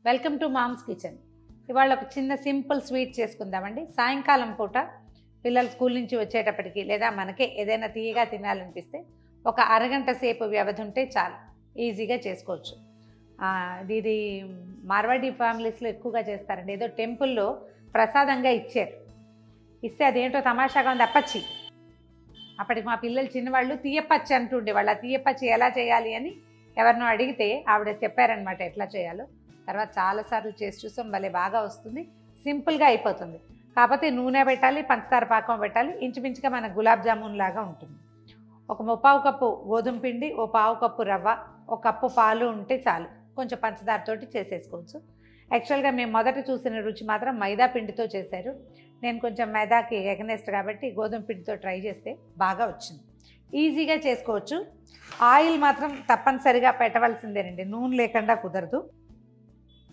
Welcome to moms kitchen. ఇవాళ ఒక చిన్న సింపుల్ స్వీట్ చేసుకుందామండి. సాయంకాలం పూట పిల్లలు స్కూల్ నుంచి వచ్చేటప్పటికి లేదా మనకే ఏదైనా తీయగా తినాలనిపిస్తే ఒక అరగంట సేపు వ్యవధి ఉంటే చాలు, ఈజీగా చేసుకోవచ్చు. ఇది మార్వాడి ఫ్యామిలీస్లో ఎక్కువగా చేస్తారండి. ఏదో టెంపుల్లో ప్రసాదంగా ఇచ్చారు, ఇస్తే అదేంటో తమాషాగా ఉంది, అప్పచ్చి. అప్పటికి మా పిల్లలు చిన్నవాళ్ళు తీయపచ్చి అంటుండే వాళ్ళు. ఆ తీయపచ్చి ఎలా చేయాలి అని ఎవరినో అడిగితే ఆవిడ చెప్పారనమాట ఎట్లా చేయాలో. తర్వాత చాలాసార్లు చేసి చూసాం, భలే బాగా వస్తుంది, సింపుల్గా అయిపోతుంది. కాకపోతే నూనె పెట్టాలి, పంచదార పాకం పెట్టాలి, ఇంచుమించుగా మన గులాబ్ జామున్ లాగా ఉంటుంది. ఒక 3/4 కప్పు గోధుమ పిండి, 1/4 కప్పు రవ్వ, 1 కప్పు పాలు ఉంటే చాలు. కొంచెం పంచదారతోటి చేసేసుకోవచ్చు. యాక్చువల్గా మేము మొదట చూసిన రుచి మాత్రం మైదా పిండితో చేశారు. నేను కొంచెం మైదాకి ఎగనెస్ట్ కాబట్టి గోధుమ పిండితో ట్రై చేస్తే బాగా వచ్చింది. ఈజీగా చేసుకోవచ్చు. ఆయిల్ మాత్రం తప్పనిసరిగా పెట్టవలసిందేనండి, నూనె లేకుండా కుదరదు.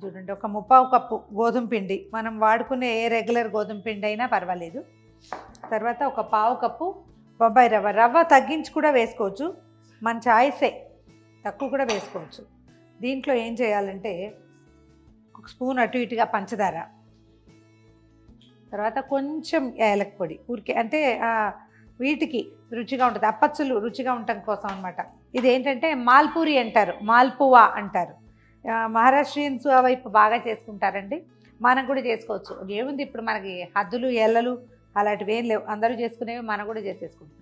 చూడండి, ఒక 3/4 కప్పు గోధుమ పిండి, మనం వాడుకునే ఏ రెగ్యులర్ గోధుమ పిండి అయినా పర్వాలేదు. తర్వాత ఒక 1/4 కప్పు బొంబాయి రవ్వ. రవ్వ తగ్గించి కూడా వేసుకోవచ్చు, మన చాయిసే, తక్కువ కూడా వేసుకోవచ్చు. దీంట్లో ఏం చేయాలంటే ఒక స్పూన్ అటు ఇటుగా పంచదార, తర్వాత కొంచెం యాలక్ పొడి, ఊరికే అంటే వీటికి రుచిగా ఉంటుంది, అప్పచ్చులు రుచిగా ఉండటం కోసం అనమాట. ఇదేంటంటే మాల్పూరి అంటారు, మాల్పువా అంటారు. మహారాష్ట్రియన్స్ వైపు బాగా చేసుకుంటారండి, మనం కూడా చేసుకోవచ్చు. ఏముంది, ఇప్పుడు మనకి హద్దులు ఎల్లలు అలాంటివి ఏం లేవు, అందరూ చేసుకునేవి మనం కూడా చేసేసుకుంటాం.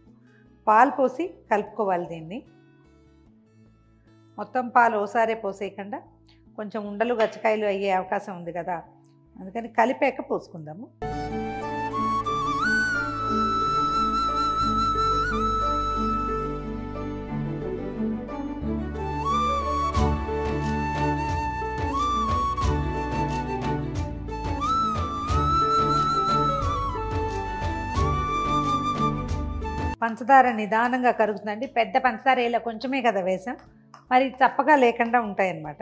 పాలు పోసి కలుపుకోవాలి దీన్ని. మొత్తం పాలు ఓసారే పోసేయకుండా, కొంచెం ఉండలు గచ్చకాయలు అయ్యే అవకాశం ఉంది కదా, అందుకని కలిపాక పోసుకుందాము. పంచదార నిదానంగా కరుగుతుందండి. పెద్ద పంచదార ఇలా కొంచెమే కదా వేసాం, మరి చప్పగా లేకుండా ఉంటాయన్నమాట.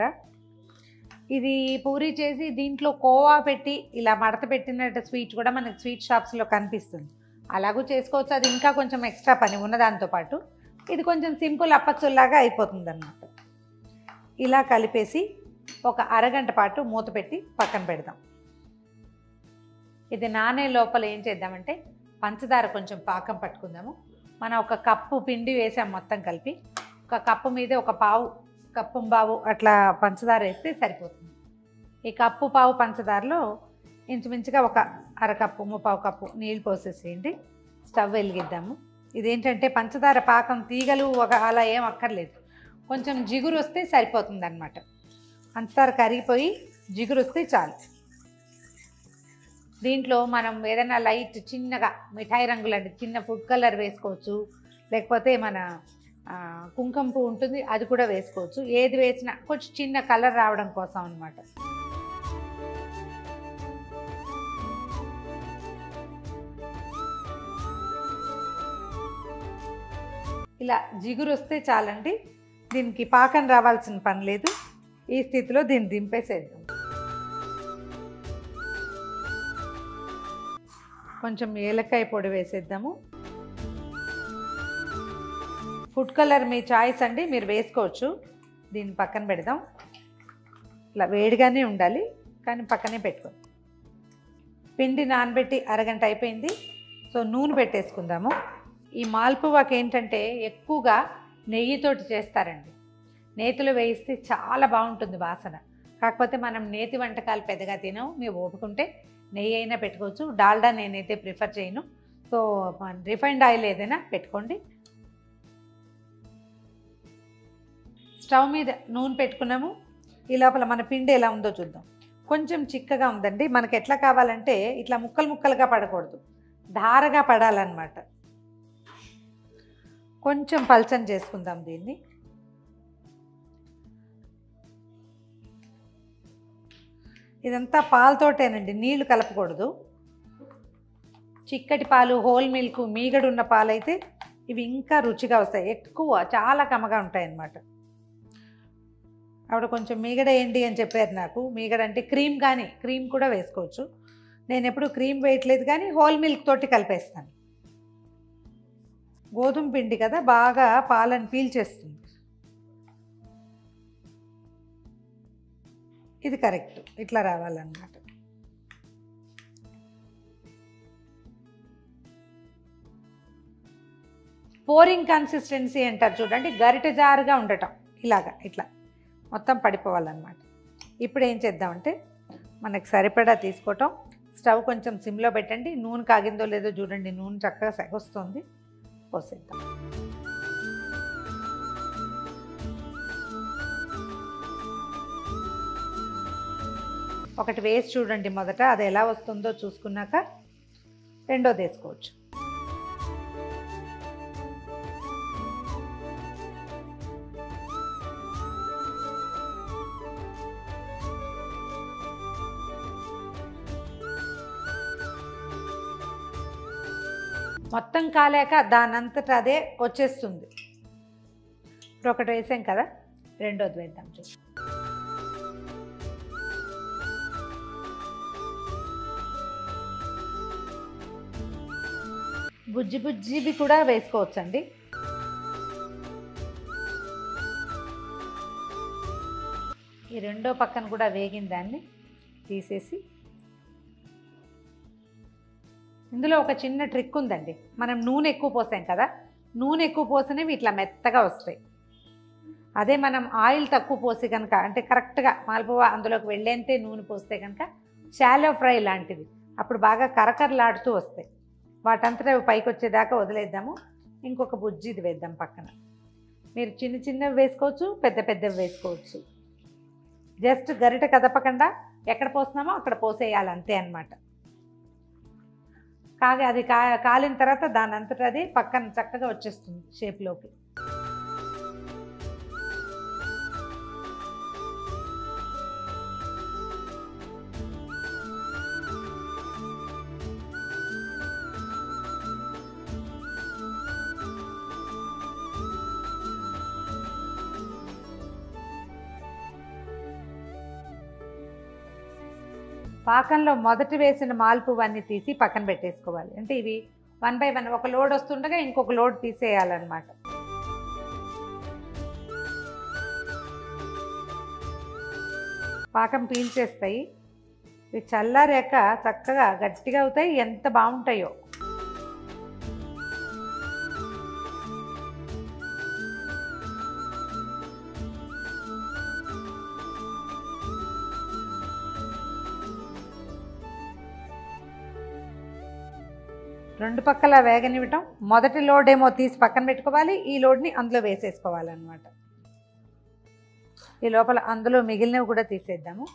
ఇది పూరీ చేసి దీంట్లో కోవా పెట్టి ఇలా మడత పెట్టినట్టు స్వీట్ కూడా మనకి స్వీట్ షాప్స్లో కనిపిస్తుంది, అలాగూ చేసుకోవచ్చు. అది ఇంకా కొంచెం ఎక్స్ట్రా పని ఉన్నదాంతో పాటు ఇది కొంచెం సింపుల్ అప్పచ్చుల్లాగా అయిపోతుంది అన్నమాట. ఇలా కలిపేసి ఒక అరగంట పాటు మూత పెట్టి పక్కన పెడదాం. ఇది నానే లోపల ఏం చేద్దామంటే పంచదార కొంచెం పాకం పట్టుకుందాము. మనం 1 కప్పు పిండి వేసాం మొత్తం కలిపి, 1 కప్పు మీద 1/4 కప్పు బావు అట్లా పంచదార వేస్తే సరిపోతుంది. ఈ 1 కప్పు పావు పంచదారలో ఇంచుమించుగా ఒక 1/2 కప్పు 3/4 కప్పు నీళ్ళు పోసేసేయండి. స్టవ్ వెలిగిద్దాము. ఇదేంటంటే పంచదార పాకం తీగలు అలా ఏం అక్కర్లేదు, కొంచెం జిగురు వస్తే సరిపోతుంది అన్నమాట. పంచదార కరిగిపోయి జిగురు వస్తే చాలు. దీంట్లో మనం ఏదైనా లైట్ చిన్నగా మిఠాయి రంగులండి, చిన్న ఫుడ్ కలర్ వేసుకోవచ్చు, లేకపోతే మన కుంకుమ పువ్వు ఉంటుంది అది కూడా వేసుకోవచ్చు. ఏది వేసినా కొంచెం చిన్న కలర్ రావడం కోసం అన్నమాట. ఇలా జిగురు వస్తే చాలండి, దీనికి పాకం రావాల్సిన పని లేదు. ఈ స్థితిలో దీన్ని దింపేసేద్దాం. కొంచెం ఏలక్కాయ పొడి వేసేద్దాము. ఫుడ్ కలర్ మీ చాయిస్ అండి, మీరు వేసుకోవచ్చు. దీన్ని పక్కన పెడదాం. ఇలా వేడిగానే ఉండాలి, కానీ పక్కనే పెట్టుకోండి. పిండి నానబెట్టి అరగంట అయిపోయింది. సో నూనె పెట్టేసుకుందాము. ఈ మాల్పువాకి ఏంటంటే ఎక్కువగా నెయ్యితోటి చేస్తారండి, నేతిలో వేయిస్తే చాలా బాగుంటుంది వాసన. కాకపోతే మనం నేతి వంటకాలు పెద్దగా తినాం, మీరు ఓపుకుంటే నెయ్యి అయినా పెట్టుకోవచ్చు. డాల్డా నేనైతే ప్రిఫర్ చేయను, సో రిఫైండ్ ఆయిల్ ఏదైనా పెట్టుకోండి. స్టవ్ మీద నూనె పెట్టుకున్నాము. ఈ లోపల మన పిండి ఎలా ఉందో చూద్దాం. కొంచెం చిక్కగా ఉందండి, మనకి ఎట్లా కావాలంటే ఇట్లా ముక్కలు ముక్కలుగా పడకూడదు, ధారగా పడాలన్నమాట. కొంచెం పల్చని చేసుకుందాం దీన్ని. ఇదంతా పాలతోటేనండి, నీళ్లు కలపకూడదు. చిక్కటి పాలు, హోల్ మిల్క్, మీగడున్న పాలు అయితే ఇవి ఇంకా రుచిగా వస్తాయి. ఎక్కువ చాలా కమ్మగా ఉంటాయి అన్నమాట. ఆవిడ కొంచెం మీగడ వేయండి అని చెప్పారు నాకు. మీగడ అంటే క్రీమ్, కానీ క్రీమ్ కూడా వేసుకోవచ్చు. నేను ఎప్పుడు క్రీమ్ వేయట్లేదు, కానీ హోల్ మిల్క్ తోటి కలిపేస్తాను. గోధుమ పిండి కదా, బాగా పాలను పీల్చేస్తుంది. ఇది కరెక్ట్, ఇట్లా రావాలన్నమాట. పోరింగ్ కన్సిస్టెన్సీ అంటారు చూడండి, గరిటె జారుగా ఉండటం, ఇలాగా ఇట్లా మొత్తం పడిపోవాలన్నమాట. ఇప్పుడు ఏం చేద్దామంటే మనకు సరిపడా తీసుకోవటం, స్టవ్ కొంచెం సిమ్లో పెట్టండి. నూనె కాగిందో లేదో చూడండి, నూనె చక్కగా సెగొస్తుంది, పోసేద్దాం. ఒకటి వేసి చూడండి మొదట, అది ఎలా వస్తుందో చూసుకున్నాక రెండోది వేసుకోవచ్చు. మొత్తం కాలేక దానంతట అదే వచ్చేస్తుంది. ఇప్పుడు ఒకటి వేసాం కదా, రెండోది వేద్దాం చూసి. బుజ్జి బుజ్జివి కూడా వేసుకోవచ్చండి. ఈ రెండో పక్కన కూడా వేగిన దాన్ని తీసేసి, ఇందులో ఒక చిన్న ట్రిక్ ఉందండి. మనం నూనె ఎక్కువ పోసాం కదా, నూనె ఎక్కువ పోసినవి ఇట్లా మెత్తగా వస్తాయి. అదే మనం ఆయిల్ తక్కువ పోసి కనుక, అంటే కరెక్ట్గా మాల్పువా అందులోకి వెళ్ళేంతే నూనె పోస్తే కనుక షాలో ఫ్రై లాంటివి, అప్పుడు బాగా కరకరలాడుతూ వస్తాయి. వాటంతటా పైకి వచ్చేదాకా వదిలేద్దాము. ఇంకొక బుజ్జిది వేద్దాం పక్కన. మీరు చిన్న చిన్నవి వేసుకోవచ్చు, పెద్ద పెద్దవి వేసుకోవచ్చు. జస్ట్ గరిట కదపకుండా ఎక్కడ పోస్తున్నామో అక్కడ పోసేయాలి, అంతే అన్నమాట. అది కాలిన తర్వాత దాని అంతటా అది పక్కన చక్కగా వచ్చేస్తుంది షేప్లోకి. పాకంలో మొదటి వేసిన మాల్పువన్నీ తీసి పక్కన పెట్టేసుకోవాలి. అంటే ఇవి 1 by 1 ఒక లోడ్ వస్తుండగా ఇంకొక లోడ్ తీసేయాలన్నమాట. పాకం పీల్చేస్తాయి. ఇవి చల్లారాక చక్కగా గట్టిగా అవుతాయి, ఎంత బాగుంటాయో. రెండు పక్కల వేగనివ్వటం. మొదటి లోడ్ ఏమో తీసి పక్కన పెట్టుకోవాలి, ఈ లోడ్ని అందులో వేసేసుకోవాలన్నమాట. ఈ లోపల అందులో మిగిలినవి కూడా తీసేద్దాము.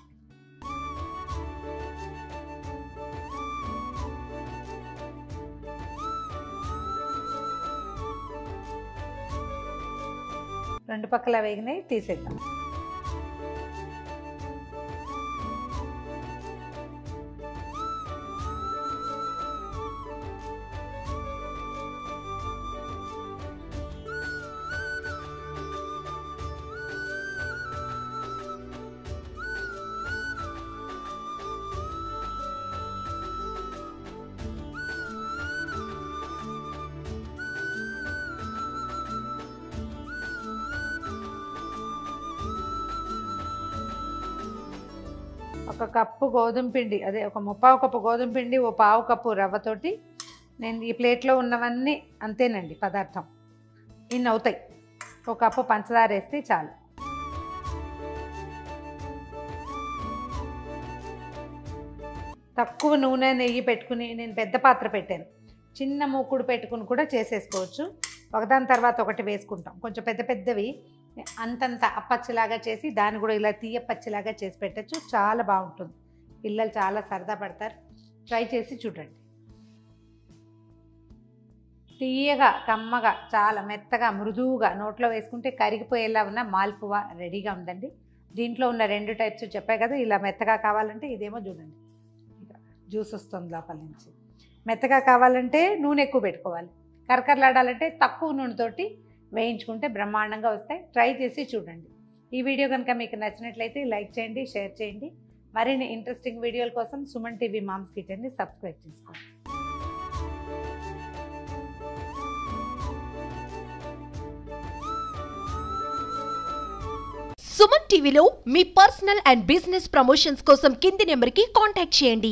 రెండు పక్కల వేగినవి తీసేద్దాం. ఒక కప్పు గోధుమ పిండి, అదే ఒక 1/4 కప్పు గోధుమ పిండి, 1/4 కప్పు రవ్వతోటి నేను ఈ ప్లేట్లో ఉన్నవన్నీ అంతేనండి పదార్థం. ఇన్ని అవుతాయి. ఒక కప్పు పంచదార వేస్తే చాలు. తక్కువ నూనె నెయ్యి పెట్టుకుని, నేను పెద్ద పాత్ర పెట్టాను, చిన్న మూకుడు పెట్టుకుని కూడా చేసేసుకోవచ్చు. ఒకదాని తర్వాత ఒకటి వేసుకుంటాం. కొంచెం పెద్ద పెద్దవి అంతంత అప్పచ్చిలాగా చేసి దాన్ని కూడా ఇలా తీయపచ్చిలాగా చేసి పెట్టచ్చు. చాలా బాగుంటుంది, పిల్లలు చాలా సరదా పడతారు. ట్రై చేసి చూడండి. తీయగా, కమ్మగా, చాలా మెత్తగా, మృదువుగా నోట్లో వేసుకుంటే కరిగిపోయేలా ఉన్న మాల్పువా రెడీగా ఉందండి. దీంట్లో ఉన్న 2 టైప్స్ చెప్పాయి కదా. ఇలా మెత్తగా కావాలంటే ఇదేమో చూడండి, జ్యూస్ వస్తుంది లోపల నుంచి. మెత్తగా కావాలంటే నూనె ఎక్కువ పెట్టుకోవాలి. కరకరలాడాలంటే తక్కువ నూనెతోటి వేయించుకుంటే బ్రహ్మాండంగా వస్తాయి. ట్రై చేసి చూడండి. ఈ వీడియో కనుక మీకు నచ్చినట్లయితే లైక్ చేయండి, షేర్ చేయండి. మరిన్ని ఇంట్రెస్టింగ్ వీడియోల కోసం సుమన్ టీవీ మామ్స్ కిచెన్ని సబ్స్క్రైబ్ చేసుకోండి. సుమన్ టీవీలో మీ పర్సనల్ అండ్ బిజినెస్ ప్రమోషన్స్ కోసం కింది నెంబర్కి కాంటాక్ట్ చేయండి.